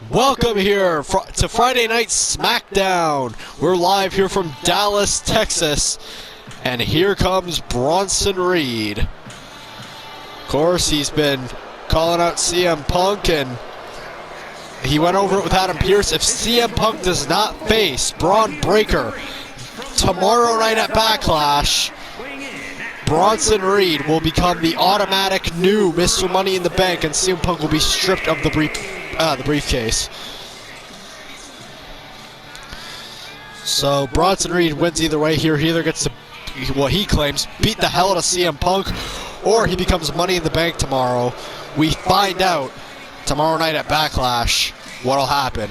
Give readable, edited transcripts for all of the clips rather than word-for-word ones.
Welcome here to Friday Night SmackDown. We're live here from Dallas, Texas. And here comes Bronson Reed. Of course, he's been calling out CM Punk, and he went over it with Adam Pearce. If CM Punk does not face Braun Breaker tomorrow night at Backlash, Bronson Reed will become the automatic new Mr. Money in the Bank, and CM Punk will be stripped of the briefcase. So Bronson Reed wins either way here. He either gets to, what he claims, beat the hell out of CM Punk, or he becomes Money in the Bank tomorrow. We find out tomorrow night at Backlash what'll happen.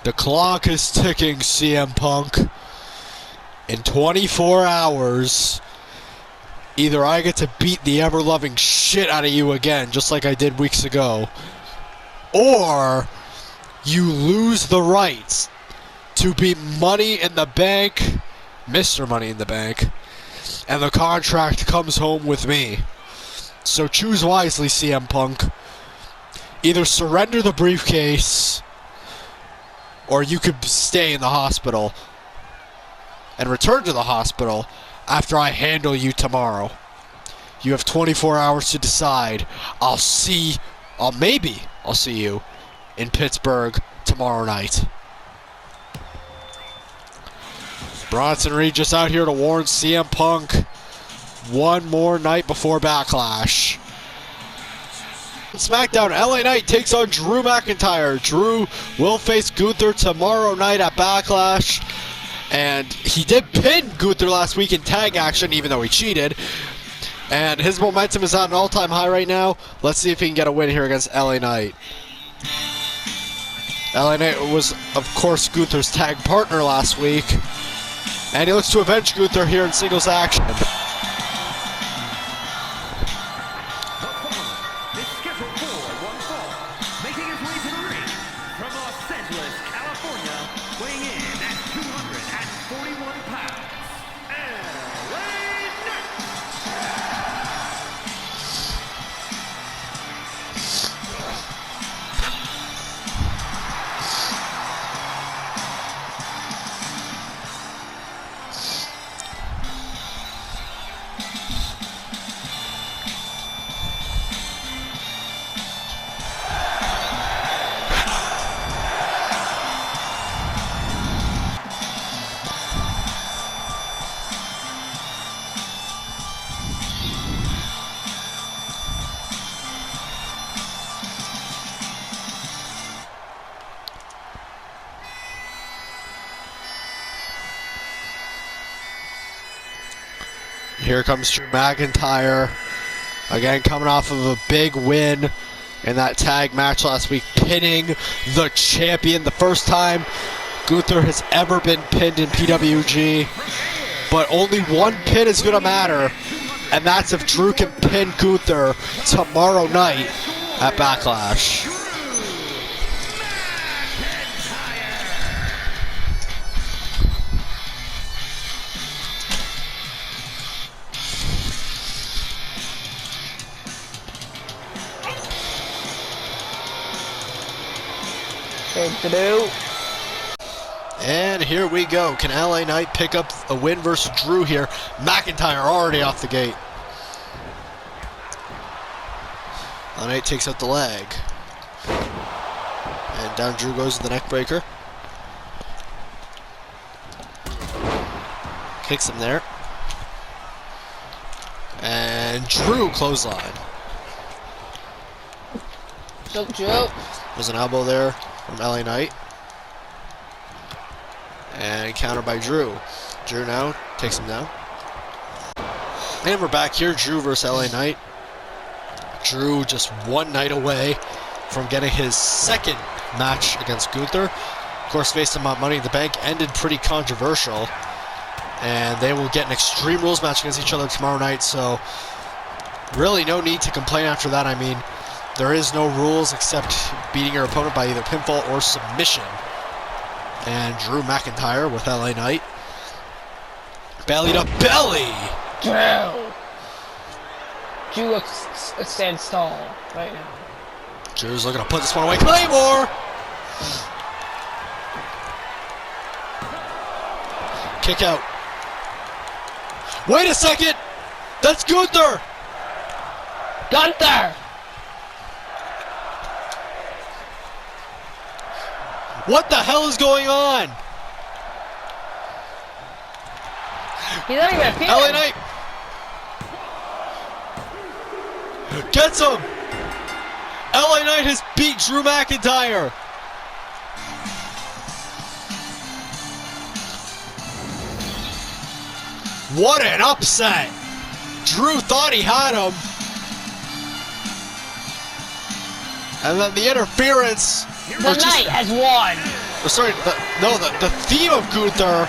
The clock is ticking, CM Punk. In 24 hours, either I get to beat the ever-loving shit out of you again, just like I did weeks ago, or you lose the rights to be Money in the Bank, Mr. Money in the Bank, and the contract comes home with me. So choose wisely, CM Punk. Either surrender the briefcase, or you could stay in the hospital and return to the hospital after I handle you tomorrow. You have 24 hours to decide. Maybe I'll see you in Pittsburgh tomorrow night. Bronson Reed just out here to warn CM Punk one more night before Backlash. SmackDown, LA Knight takes on Drew McIntyre. Drew will face Gunther tomorrow night at Backlash. And he did pin Gunther last week in tag action, even though he cheated. And his momentum is at an all-time high right now. Let's see if he can get a win here against LA Knight. LA Knight was, of course, Gunther's tag partner last week. And he looks to avenge Gunther here in singles action. Here comes Drew McIntyre, again coming off of a big win in that tag match last week, pinning the champion, the first time Gunther has ever been pinned in PWG. But only one pin is going to matter, and that's if Drew can pin Gunther tomorrow night at Backlash. And here we go. Can LA Knight pick up a win versus Drew here? McIntyre already off the gate. LA Knight takes out the leg. And down Drew goes to the neck breaker. Kicks him there. And Drew clothesline. Joke. There's an elbow there from LA Knight. And countered by Drew. Drew now takes him down. And we're back here, Drew versus LA Knight. Drew just one night away from getting his second match against Gunther. Of course, faced him on Money in the Bank, ended pretty controversial. And they will get an Extreme Rules match against each other tomorrow night, so really no need to complain after that. I mean, there is no rules except beating your opponent by either pinfall or submission. And Drew McIntyre with LA Knight. Belly to belly! Drew looks stands tall right now. Drew's looking to put this one away. Claymore! Kick out. Wait a second! That's Gunther! Gunther! What the hell is going on? He's not even appearing. LA Knight! Gets him! LA Knight has beat Drew McIntyre! What an upset! Drew thought he had him. And then the interference. The Knight has won. Sorry, the theme of Gunther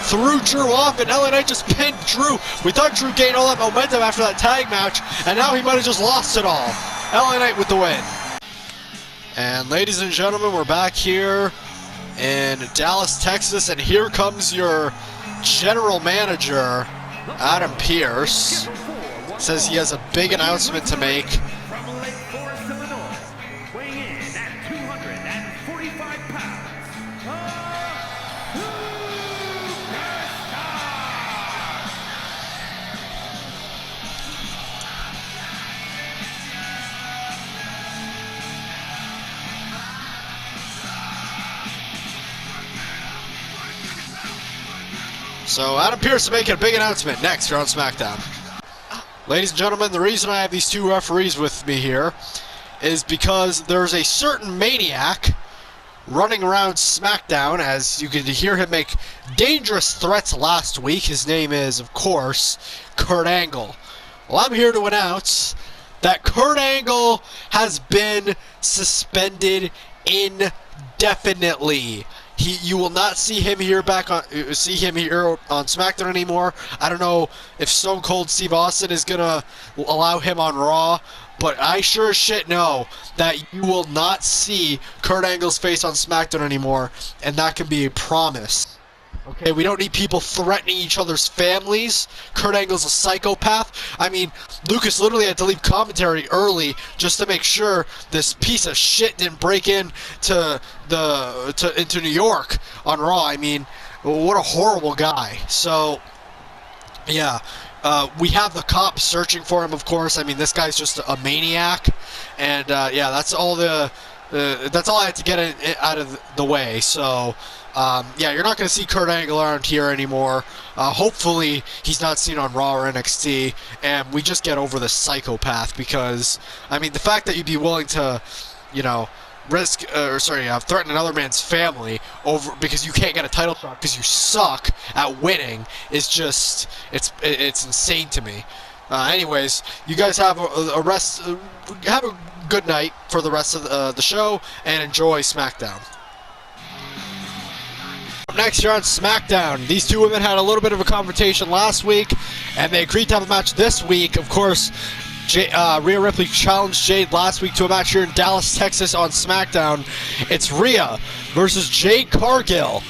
threw Drew off, and LA Knight just pinned Drew. We thought Drew gained all that momentum after that tag match, and now he might have just lost it all. LA Knight with the win. And ladies and gentlemen, we're back here in Dallas, Texas, and here comes your general manager, Adam Pearce. Says he has a big announcement to make. So Adam Pearce is making a big announcement next here on SmackDown. Ladies and gentlemen, the reason I have these two referees with me here is because there's a certain maniac running around SmackDown, as you could hear him make dangerous threats last week. His name is, of course, Kurt Angle. Well, I'm here to announce that Kurt Angle has been suspended indefinitely. You will not see him here on SmackDown anymore. I don't know if Stone Cold Steve Austin is gonna allow him on Raw, but I sure as shit know that you will not see Kurt Angle's face on SmackDown anymore, and that can be a promise. Okay, we don't need people threatening each other's families. Kurt Angle's a psychopath. I mean, Lucas literally had to leave commentary early just to make sure this piece of shit didn't break into New York on Raw. I mean, what a horrible guy. So, yeah. We have the cops searching for him, of course. I mean, this guy's just a maniac. And, yeah, that's all I had to get out of the way. So, yeah, you're not going to see Kurt Angle around here anymore. Hopefully, he's not seen on Raw or NXT, and we just get over the psychopath because, I mean, the fact that you'd be willing to, you know, threaten another man's family over because you can't get a title shot because you suck at winning is just, it's insane to me. Anyways, you guys have have a good night for the rest of the show, and enjoy SmackDown. Next, you're on SmackDown. These two women had a little bit of a confrontation last week, and they agreed to have a match this week. Of course, Rhea Ripley challenged Jade last week to a match here in Dallas, Texas on SmackDown. It's Rhea versus Jade Cargill.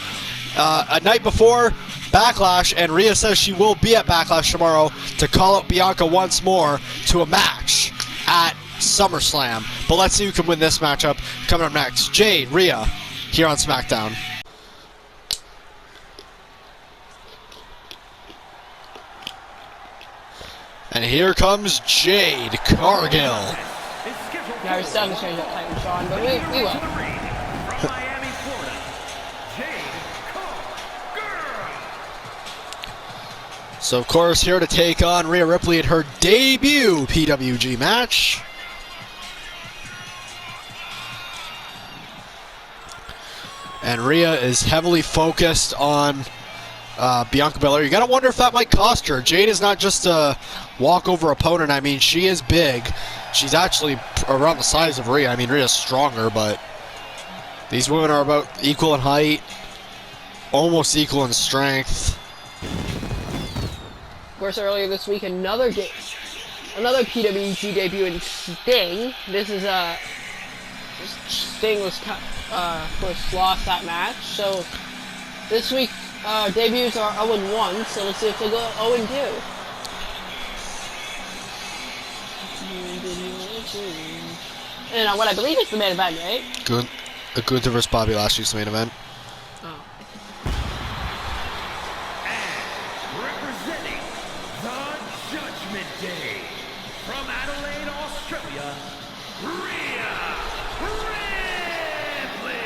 A night before Backlash, and Rhea says she will be at Backlash tomorrow to call out Bianca once more to a match at SummerSlam. But let's see who can win this matchup coming up next. Jade, Rhea, here on SmackDown. And here comes Jade Cargill. Yeah, we're still having to change that time, Sean, but we will. So, of course, here to take on Rhea Ripley in her debut PWG match. And Rhea is heavily focused on Bianca Belair. You gotta wonder if that might cost her. Jade is not just a walkover opponent. I mean, she is big. She's actually around the size of Rhea. I mean, Rhea's stronger, but these women are about equal in height, almost equal in strength. Of course, earlier this week, another PWG debut in Sting. This is Sting was of course lost that match, so This week, debuts are 0-1, so let's see if they go 0-2. And what I believe is the main event, right? Gunther vs. Bobby Lashley's main event. Oh. And representing the Judgment Day from Adelaide, Australia, Rhea Ripley.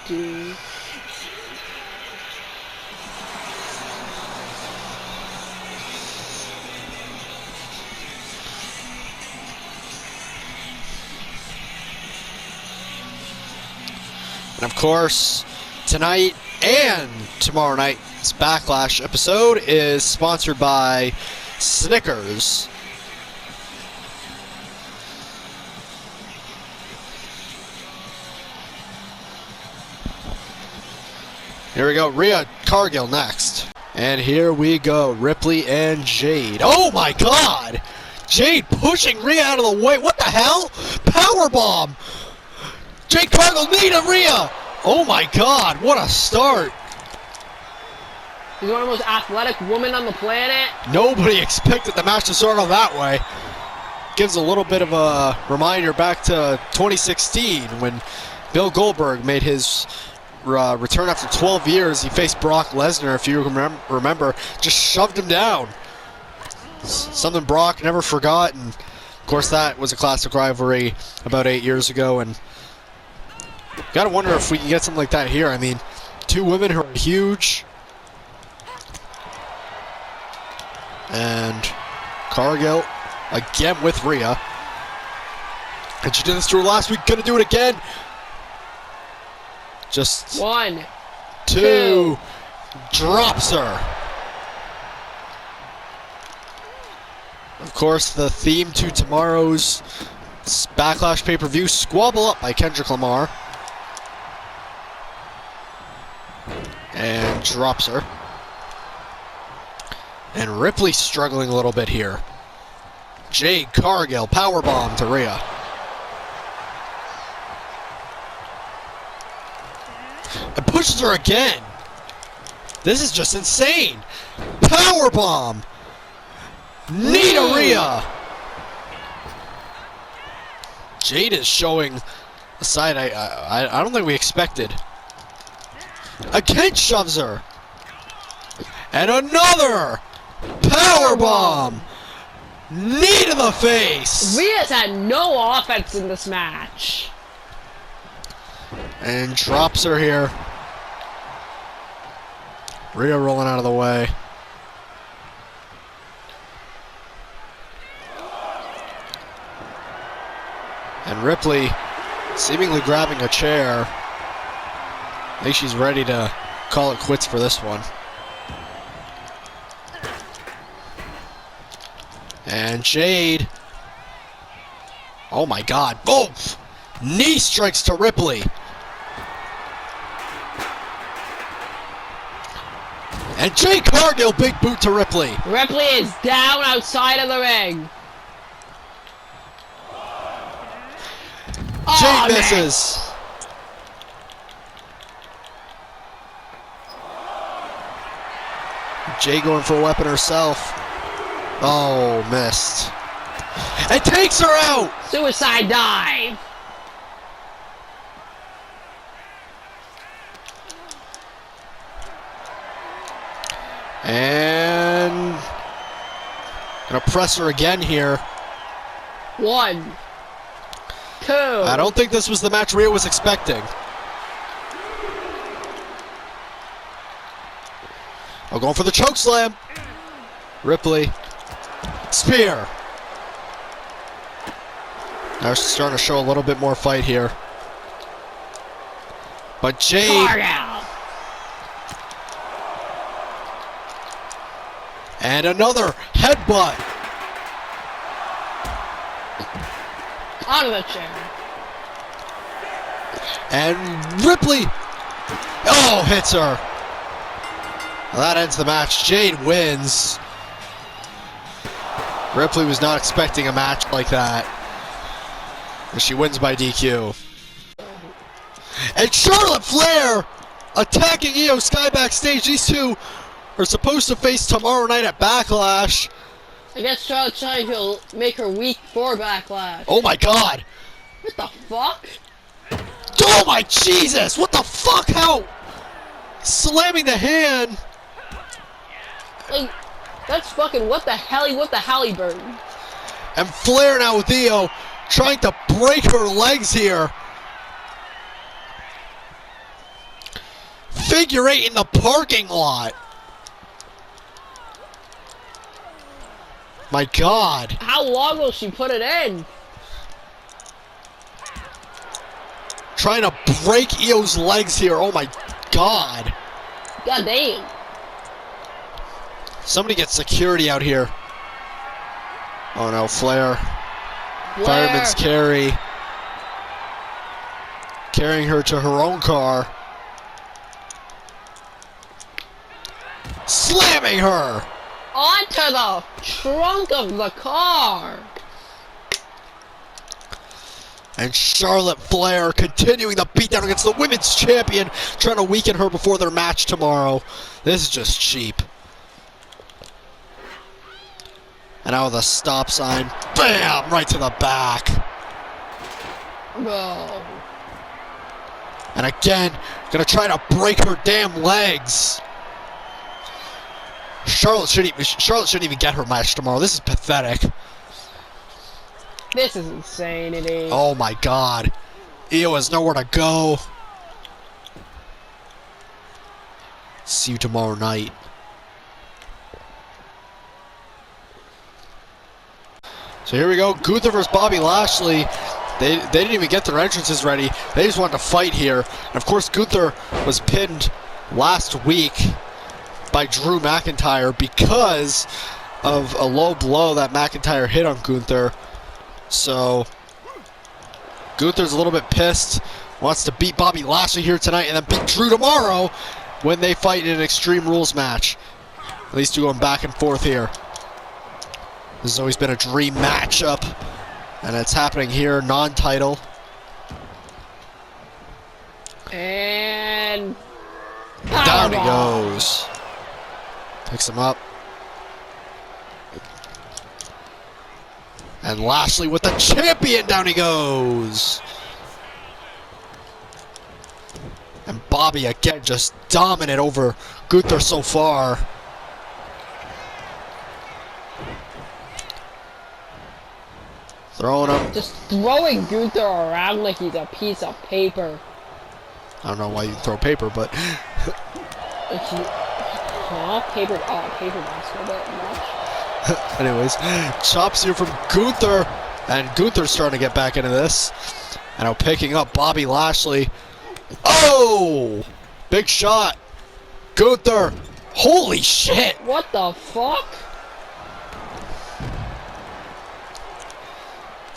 Dude. And of course, tonight and tomorrow night's Backlash episode is sponsored by Snickers. Here we go, Rhea Cargill next. And here we go, Ripley and Jade. Oh my god! Jade pushing Rhea out of the way. What the hell? Powerbomb! Jade Cargill knee to Rhea! Oh my god, what a start! She's one of the most athletic women on the planet. Nobody expected the match to start off that way. Gives a little bit of a reminder back to 2016 when Bill Goldberg made his return after 12 years. He faced Brock Lesnar, if you remember, just shoved him down. Something Brock never forgot, and of course that was a classic rivalry about 8 years ago, and gotta wonder if we can get something like that here. I mean, two women who are huge, and Cargill again with Rhea, and she did this to her last week, gonna do it again. Just 1, 2, drops her. Of course, the theme to tomorrow's Backlash pay-per-view, Squabble Up by Kendrick Lamar. And drops her. And Ripley struggling a little bit here. Jade Cargill, powerbomb to Rhea. And pushes her again. This is just insane. Powerbomb. Knee to Rhea. Jade is showing a side I don't think we expected. Again shoves her. And another powerbomb. Knee to the face. Rhea's had no offense in this match. And drops her here. Rhea rolling out of the way. And Ripley seemingly grabbing a chair. I think she's ready to call it quits for this one. And Jade. Oh my god. Boom! Knee strikes to Ripley. And Jade Cargill, big boot to Ripley. Ripley is down outside of the ring. Jade misses. Jade going for a weapon herself. Oh, missed. And takes her out. Suicide dive. And gonna press her again here. 1, 2. I don't think this was the match Rhea was expecting. Oh, going for the choke slam. Ripley. Spear. Now she's starting to show a little bit more fight here. But Jade. Cargill. And another headbutt. Out of the chair. And Ripley, oh, hits her. Well, that ends the match. Jade wins. Ripley was not expecting a match like that. And she wins by DQ. And Charlotte Flair attacking Io Sky backstage. These two are supposed to face tomorrow night at Backlash. I guess Charlotte's trying to make her weak for Backlash. Oh my god. What the fuck? Oh my Jesus! What the fuck? How? Slamming the hand. Like, that's fucking what the Halliburton. And Flair now with Io trying to break her legs here. Figure 8 in the parking lot. My god. How long will she put it in? Trying to break Io's legs here. Oh my god. God damn. Somebody get security out here. Oh no, Flair. Fireman's carry. Carrying her to her own car. Slamming her. Onto the trunk of the car. And Charlotte Flair continuing the beatdown against the women's champion, trying to weaken her before their match tomorrow. This is just cheap. And now with a stop sign, bam, right to the back. Bro. And again, gonna try to break her damn legs. Charlotte shouldn't even get her match tomorrow. This is pathetic. This is insanity. Oh my god. Io has nowhere to go. See you tomorrow night. So here we go. Gunther versus Bobby Lashley. They didn't even get their entrances ready. They just wanted to fight here. And of course, Gunther was pinned last week by Drew McIntyre because of a low blow that McIntyre hit on Gunther. So Gunther's a little bit pissed, wants to beat Bobby Lashley here tonight and then beat Drew tomorrow when they fight in an Extreme Rules match. These two going back and forth here. This has always been a dream matchup, and it's happening here, non-title. And down he goes. Picks him up. And Lashley with the champion, down he goes. And Bobby again just dominant over Gunther so far. Throwing him. just throwing Gunther around like he's a piece of paper. I don't know why you throw paper, but Paper basket, but much. anyways, chops here from Gunther, and Gunther's starting to get back into this. And now picking up Bobby Lashley. Oh! Big shot. Gunther. Holy shit. What the fuck?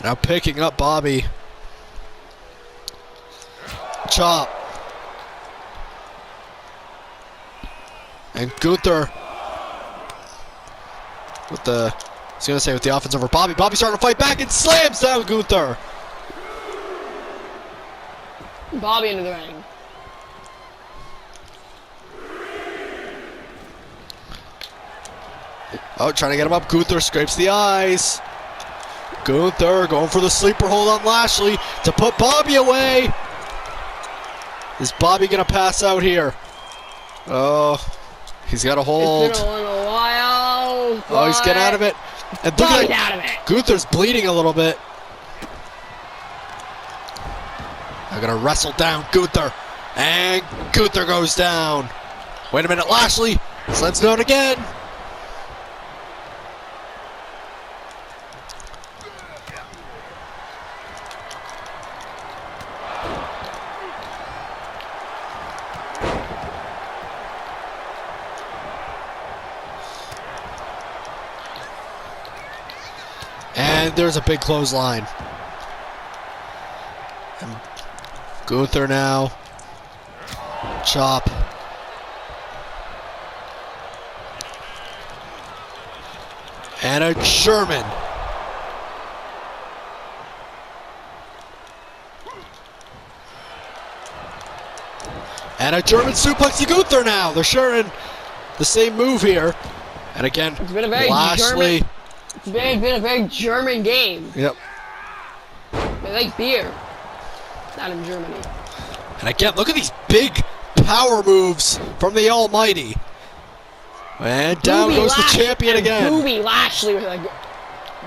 Now picking up Bobby. Chop. And Gunther with the, I was going to say with the offense over Bobby. Bobby starting to fight back and slams down Gunther. Bobby into the ring. Oh, trying to get him up. Gunther scrapes the eyes. Gunther going for the sleeper hold on Lashley to put Bobby away. Is Bobby going to pass out here? Oh, he's got a hold. It's been a little while. Oh, he's getting out of it. And Bobby's out of it. Gunther's bleeding a little bit. They're going to wrestle down Gunther. And Gunther goes down. Wait a minute, Lashley. Slams down again. And And there's a big clothesline. And Gunther now. Chop. And a German. And a German suplex to Gunther now. They're sharing the same move here. And again, It's been a very Lashley. German. It's been a very German game. Yep. They like beer. Not in Germany. And again, look at these big power moves from the Almighty. And down goes the champion again. Booby Lashley was like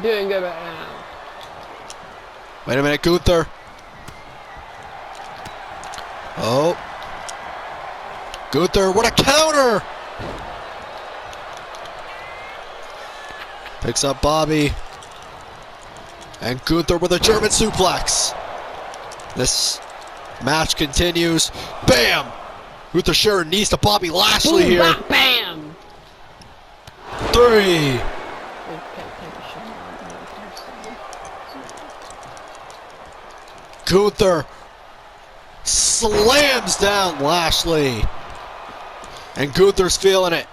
doing good right now. Wait a minute, Gunther. Oh. Gunther, what a counter! Picks up Bobby. And Gunther with a German suplex. This match continues. Bam! Gunther sharing knees to Bobby Lashley Boom, here. bop, bam! 3. Gunther slams down Lashley. And Gunther's feeling it.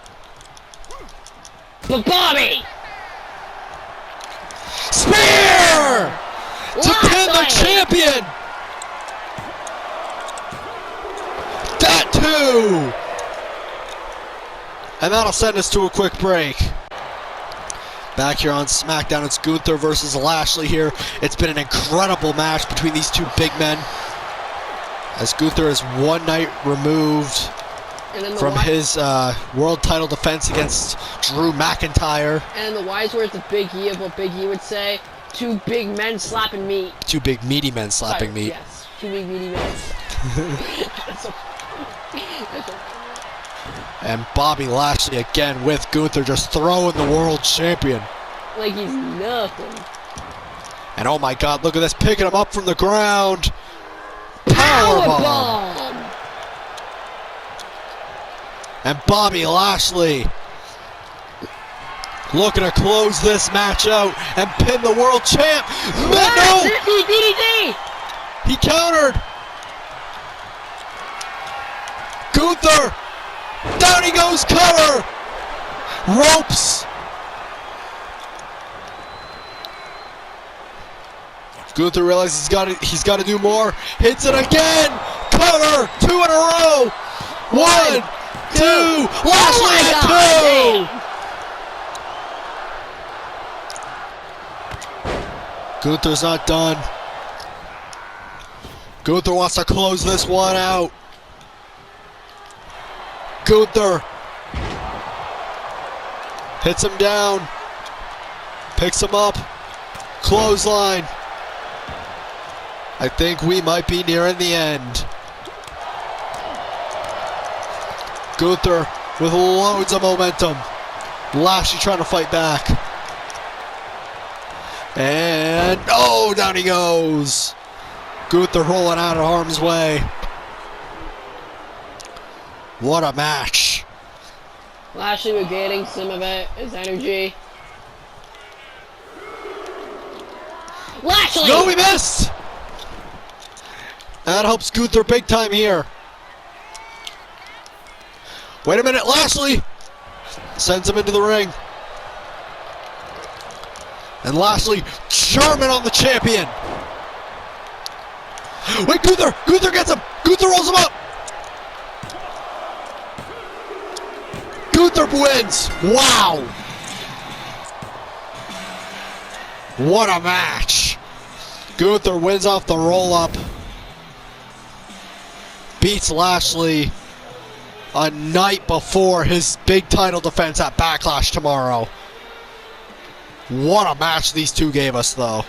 But Bobby! Spear! To pin the champion! That too! And that'll send us to a quick break. Back here on SmackDown, it's Gunther versus Lashley here. It's been an incredible match between these two big men. As Gunther is one night removed from his world title defense against Drew McIntyre. And the wise words of Big E of what Big E would say, two big men slapping meat. Two big meaty men slapping meat. Yes, two big meaty men. That's so And Bobby Lashley again with Gunther just throwing the world champion. like he's nothing. And oh my god, look at this, picking him up from the ground. Powerbomb! And Bobby Lashley looking to close this match out and pin the world champ. No! DDT! He countered! Gunther! Down he goes, cover! Ropes! Gunther realizes he's got to do more. Hits it again! Cover! 2 in a row! 1, 2! Lashley at 2! Gunther's not done. Gunther wants to close this one out. Gunther hits him down, picks him up, clothesline. I think we might be nearing the end. Gunther with loads of momentum. Lashley trying to fight back. And oh, down he goes. Gunther rolling out of harm's way. What a match. Lashley regaining some of his energy. Lashley! No, we missed! That helps Gunther big time here. Wait a minute, Lashley sends him into the ring. And Lashley, German on the champion. Wait, Gunther gets him. Gunther rolls him up. Gunther wins. Wow. What a match. Gunther wins off the roll up. Beats Lashley a night before his big title defense at Backlash tomorrow. What a match these two gave us, though.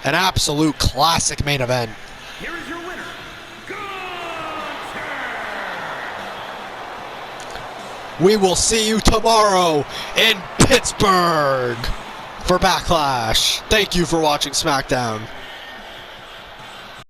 An absolute classic main event. Here is your winner, Gunther! We will see you tomorrow in Pittsburgh for Backlash. Thank you for watching SmackDown.